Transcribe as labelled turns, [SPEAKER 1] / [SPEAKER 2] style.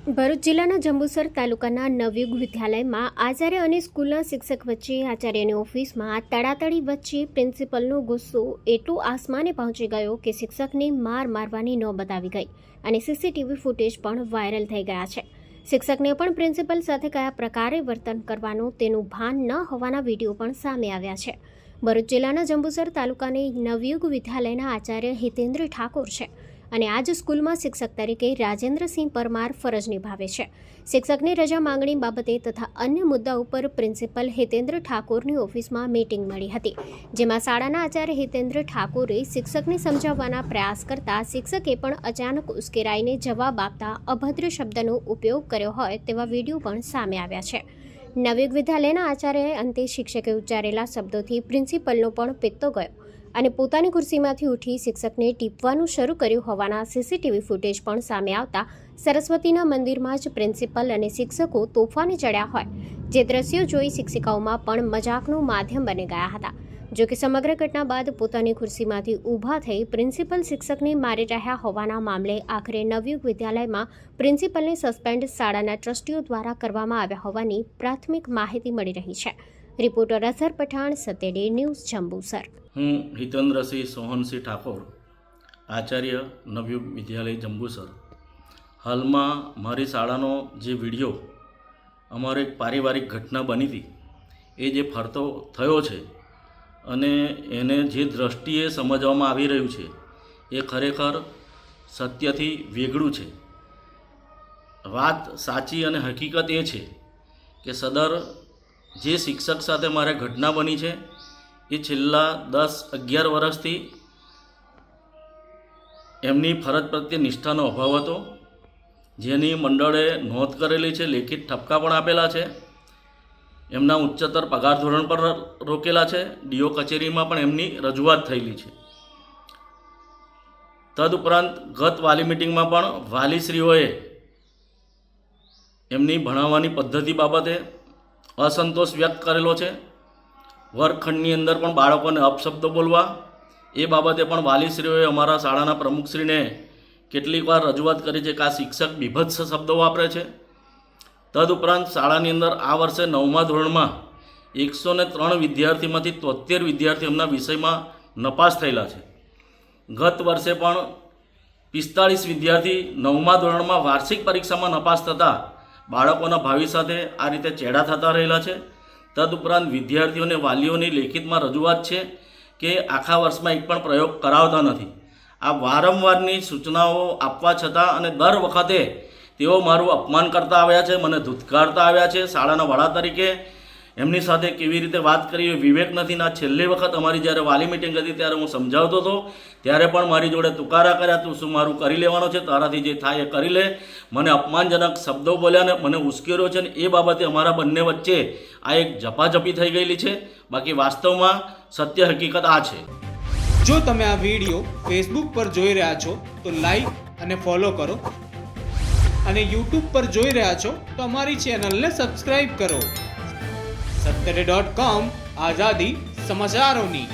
[SPEAKER 1] ભરૂચ જિલ્લાના જંબુસર તાલુકાના નવયુગ વિદ્યાલયમાં આચાર્ય અને સ્કૂલના શિક્ષક વચ્ચે આચાર્યની ઓફિસમાં તડાતડી વચ્ચે પ્રિન્સિપલનો ગુસ્સો એટલો આસમાને પહોંચી ગયો કે શિક્ષકને મારવાની નોબત આવી ગઈ અને સીસીટીવી ફૂટેજ પણ વાયરલ થઈ ગયા છે. શિક્ષકને પણ પ્રિન્સિપલ સાથે કયા પ્રકારે વર્તન કરવાનું તેનું ભાન ન હોવાના વિડીયો પણ સામે આવ્યા છે. ભરૂચ જિલ્લાના જંબુસર તાલુકાની નવયુગ વિદ્યાલયના આચાર્ય હિતેન્દ્ર ઠાકોર છે અને આજ સ્કૂલમાં શિક્ષક તરીકે રાજેન્દ્રસિંહ પરમાર ફરજ નિભાવે છે. શિક્ષકની રજા માંગણી બાબતે તથા અન્ય મુદ્દા ઉપર પ્રિન્સિપલ હિતેન્દ્ર ઠાકોરની ઓફિસમાં મીટિંગ મળી હતી, જેમાં શાળાના આચાર્ય હિતેન્દ્ર ઠાકોરે શિક્ષકને સમજાવવાના પ્રયાસ કરતા શિક્ષકે પણ અચાનક ઉશ્કેરાઈને જવાબ આપતા અભદ્ર શબ્દનો ઉપયોગ કર્યો હોય તેવા વિડીયો પણ સામે આવ્યા છે. નવયુગ વિદ્યાલયના આચાર્યએ અંતે શિક્ષકે ઉચ્ચારેલા શબ્દોથી પ્રિન્સિપલનો પણ પિત્તો ગયો અને પોતાની ખુરશીમાંથી ઉઠી શિક્ષકને ટીપવાનું શરૂ કર્યું હોવાના સીસીટીવી ફૂટેજ પણ સામે આવતા સરસ્વતીના મંદિરમાં જ પ્રિન્સિપલ અને શિક્ષકો તોફાને ચડ્યા હોય જે દ્રશ્યો જોઈ શિક્ષિકાઓમાં પણ મજાકનું માધ્યમ બની ગયા હતા. જો કે સમગ્ર ઘટના બાદ પોતાની ખુરશીમાંથી ઊભા થઈ પ્રિન્સિપલ શિક્ષકને મારી રહ્યા હોવાના મામલે આખરે નવયુગ વિદ્યાલયમાં પ્રિન્સિપલને સસ્પેન્ડ શાળાના ટ્રસ્ટીઓ દ્વારા કરવામાં આવ્યા હોવાની પ્રાથમિક માહિતી મળી રહી છે. Reporter Azhar Pathan, સત્યડે news, Jambusar.
[SPEAKER 2] હું હિતેન્દ્રસિંહ સોહનસિંહ ઠાકોર, આચાર્ય નવયુગ વિદ્યાલય જંબુસર. હાલમાં મારી શાળાનો જે વિડીયો અમારે એક પારિવારિક ઘટના બની હતી એ જે ફરતો થયો છે અને એને જે દ્રષ્ટિએ સમજવામાં આવી રહ્યું છે એ ખરેખર સત્યથી વેગળું છે. વાત સાચી અને હકીકત એ છે કે સદર જે શિક્ષક સાથે મારે ઘટના બની છે એ છેલ્લા 10-11 વર્ષથી એમની ફરજ પ્રત્યે નિષ્ઠાનો અભાવ હતો, જેની મંડળે નોંધ કરેલી છે, લેખિત ઠપકા પણ આપેલા છે, એમના ઉચ્ચતર પગાર ધોરણ પર રોકેલા છે, ડીઓ કચેરીમાં પણ એમની રજૂઆત થયેલી છે. તદુપરાંત ગત વાલી મિટિંગમાં પણ વાલીશ્રીઓએ એમની ભણાવવાની પદ્ધતિ બાબતે અસંતોષ વ્યક્ત કરેલો છે. વર્ગખંડની અંદર પણ બાળકોને અપશબ્દો બોલવા એ બાબતે પણ વાલીશ્રીઓએ અમારા શાળાના પ્રમુખશ્રીને કેટલીક વાર રજૂઆત કરી છે કે આ શિક્ષક બીભત્સ શબ્દો વાપરે છે. તદુપરાંત શાળાની અંદર આ વર્ષે 9મા ધોરણમાં 103 વિદ્યાર્થીમાંથી 73 વિદ્યાર્થી એમના વિષયમાં નપાસ થયેલા છે. ગત વર્ષે પણ 45 વિદ્યાર્થી 9મા ધોરણમાં વાર્ષિક પરીક્ષામાં નપાસ થતાં બાળકોના ભાવિ સાથે આ રીતે ચેડા થતા રહેલા છે. તદુપરાંત વિદ્યાર્થીઓને વાલીઓની લેખિતમાં રજૂઆત છે કે આખા વર્ષમાં એક પણ પ્રયોગ કરાવતા નથી. આ વારંવારની સૂચનાઓ આપવા છતાં અને દર વખતે તેઓ મારું અપમાન કરતા આવ્યા છે, મને ધુતકારતા આવ્યા છે. શાળાના વડા તરીકે એમની સાથે કેવી રીતે વાત કરી એ વિવેક નથી. ના છેલ્લી વખત અમારી જ્યારે વાલી મિટિંગ હતી ત્યારે હું સમજાવતો હતો ત્યારે પણ મારી જોડે તુકારા કર્યા, તું શું મારું કરી લેવાનો છે, તારાથી જે થાય એ કરી લે. મને અપમાનજનક શબ્દો બોલ્યા ને મને ઉશ્કેર્યો છે ને એ બાબતે અમારા બંને વચ્ચે આ એક ઝપાઝપી થઈ ગયેલી છે. બાકી વાસ્તવમાં સત્ય હકીકત આ છે.
[SPEAKER 3] જો તમે આ વિડીયો ફેસબુક પર જોઈ રહ્યા છો તો લાઈક અને ફોલો કરો, અને યુટ્યુબ પર જોઈ રહ્યા છો તો અમારી ચેનલને સબસ્ક્રાઇબ કરો. સત્તરે.com, આઝાદી સમાચારોની.